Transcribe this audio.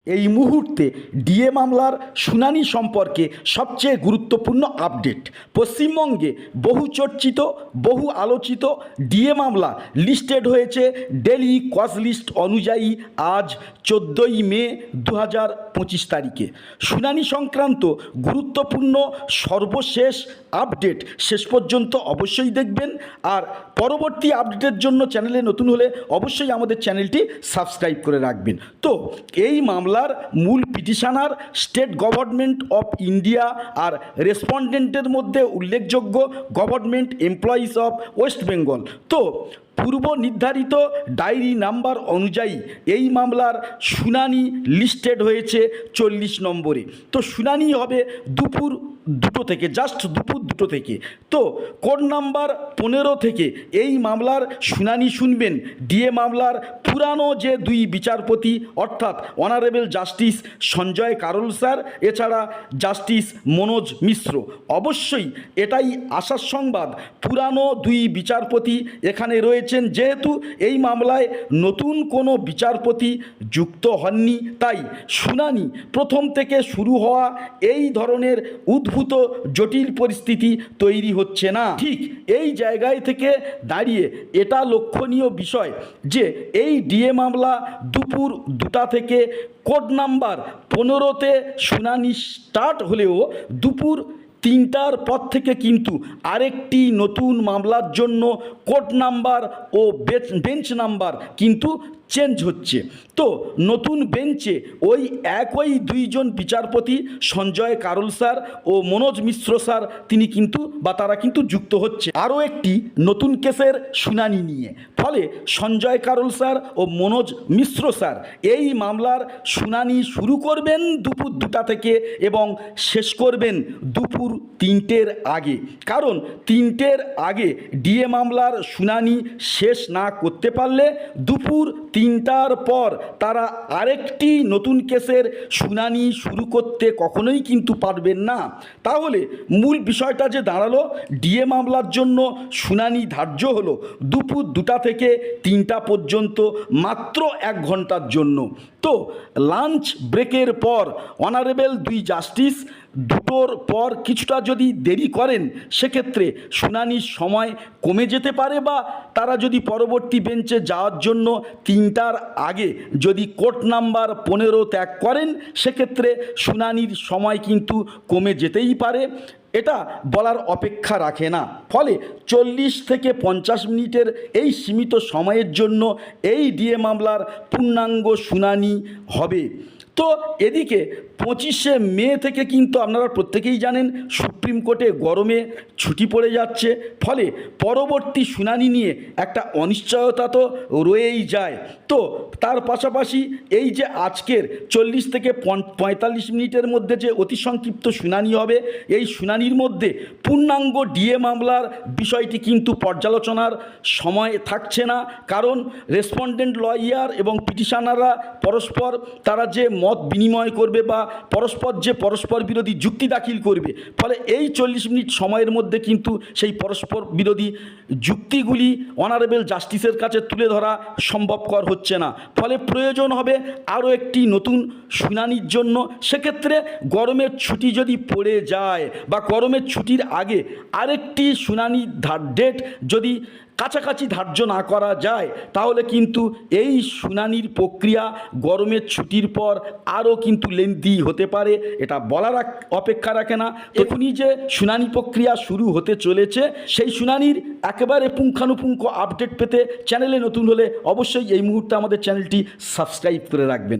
এই মুহূর্তে ডিএ মামলার শুনানি সম্পর্কে সবচেয়ে গুরুত্বপূর্ণ আপডেট। পশ্চিমবঙ্গে বহু চর্চিত বহু আলোচিত ডিএ মামলা লিস্টেড হয়েছে ডেলি কজ লিস্ট অনুযায়ী আজ 14ই মে 2025 তারিখে। শুনানি সংক্রান্ত গুরুত্বপূর্ণ সর্বশেষ আপডেট শেষ পর্যন্ত অবশ্যই দেখবেন। আর পরবর্তী আপডেটের জন্য চ্যানেলে নতুন হলে অবশ্যই আমাদের চ্যানেলটি সাবস্ক্রাইব করে রাখবেন। তো এই মামলার মূল petitioner state government of India আর রেসপন্ডেন্টের মধ্যে উল্লেখযোগ্য government employees of West Bengal. তো পূর্ব নির্ধারিত ডায়েরি নাম্বার অনুযায়ী এই মামলার শুনানি লিস্টেড হয়েছে 40 নম্বরে। তো শুনানি হবে দুপুর 2টো থেকে, জাস্ট দুপুর 2টো থেকে। তো কোড নাম্বার 15 থেকে এই মামলার শুনানি শুনবেন ডিএ মামলার পুরানো যে দুই বিচারপতি, অর্থাৎ honourable justice Sanjay Karol sir, এছাড়া জাস্টিস মনোজ মিশ্র। অবশ্যই এটাই আশার সংবাদ, পুরানো দুই বিচারপতি এখানে রয়েছেন। যেহেতু এই মামলায় নতুন কোনো বিচারপতি যুক্ত হননি, তাই শুনানি প্রথম থেকে শুরু হওয়া এই ধরনের উদ্ভূত জটিল পরিস্থিতি তৈরি হচ্ছে না। ঠিক এই জায়গায় থেকে দাঁড়িয়ে এটা লক্ষণীয় বিষয় যে এই ডিএ মামলা দুপুর 2টা থেকে কোড নাম্বার 15তে শুনানি স্টার্ট হলেও দুপুর 3টার পর থেকে কিন্তু আরেকটি নতুন মামলার জন্য কোড নাম্বার ও বেঞ্চ নাম্বার কিন্তু চেঞ্জ হচ্ছে। তো নতুন বেঞ্চে ওই একই দুইজন বিচারপতি সঞ্জয় কারোল স্যার ও মনোজ মিশ্র স্যার তারা কিন্তু যুক্ত হচ্ছে আরও একটি নতুন কেসের শুনানি নিয়ে। ফলে সঞ্জয় কারোল স্যার ও মনোজ মিশ্র স্যার এই মামলার শুনানি শুরু করবেন দুপুর 2টা থেকে এবং শেষ করবেন দুপুর 3টের আগে। কারণ 3টের আগে ডিএ মামলার শুনানি শেষ না করতে পারলে দুপুর 3টার পর তারা আরেকটি নতুন কেসের শুনানি শুরু করতে কখনোই কিন্তু পারবেন না। তাহলে মূল বিষয়টা যে দাঁড়ালো, ডিএ মামলার জন্য শুনানি ধার্য হলো দুপুর 2টা থেকে 3টা পর্যন্ত, মাত্র 1 ঘন্টার জন্য। তো লাঞ্চ ব্রেকের পর অনারেবল দুই জাস্টিস 2টোর পর কিছুটা যদি দেরি করেন সেক্ষেত্রে শুনানির সময় কমে যেতে পারে, বা তারা যদি পরবর্তী বেঞ্চে যাওয়ার জন্য 3টার আগে যদি কোড নাম্বার 15 ত্যাগ করেন সেক্ষেত্রে শুনানির সময় কিন্তু কমে যেতেই পারে। এটা বলার অপেক্ষা রাখে না। ফলে 40 থেকে 50 মিনিটের এই সীমিত সময়ের জন্য এই ডিএ মামলার পূর্ণাঙ্গ শুনানি হবে। তো এদিকে 25শে মে থেকে কিন্তু আপনারা প্রত্যেকেই জানেন সুপ্রিম কোর্টে গরমে ছুটি পড়ে যাচ্ছে। ফলে পরবর্তী শুনানি নিয়ে একটা অনিশ্চয়তা তো রয়েই যায়। তো তার পাশাপাশি এই যে আজকের 40 থেকে 45 মিনিটের মধ্যে যে অতি সংক্ষিপ্ত শুনানি হবে, এই শুনানির মধ্যে পূর্ণাঙ্গ ডিএ মামলার বিষয়টি কিন্তু পর্যালোচনার সময় থাকছে না। কারণ রেসপন্ডেন্ট লয়ার এবং পিটিশনাররা পরস্পর তারা যে মত বিনিময় করবে বা পরস্পর বিরোধী যুক্তি দাখিল করবে, ফলে এই 40 মিনিট সময়ের মধ্যে কিন্তু সেই পরস্পর বিরোধী যুক্তিগুলি অনারেবল জাস্টিসের কাছে তুলে ধরা সম্ভবকর হচ্ছে না। ফলে প্রয়োজন হবে আরও একটি নতুন শুনানির জন্য। সেক্ষেত্রে গরমের ছুটি যদি পড়ে যায় বা গরমের ছুটির আগে আরেকটি শুনানি ডেট যদি কাছাকাছি ধার্য না করা যায় তাহলে কিন্তু এই শুনানির প্রক্রিয়া গরমের ছুটির পর আরও কিন্তু লেন্দি হতে পারে। এটা বলার অপেক্ষা রাখে না। এখনই যে শুনানি প্রক্রিয়া শুরু হতে চলেছে, সেই শুনানির একেবারে পুঙ্খানুপুঙ্খ আপডেট পেতে চ্যানেলে নতুন হলে অবশ্যই এই মুহূর্তে আমাদের চ্যানেলটি সাবস্ক্রাইব করে রাখবেন।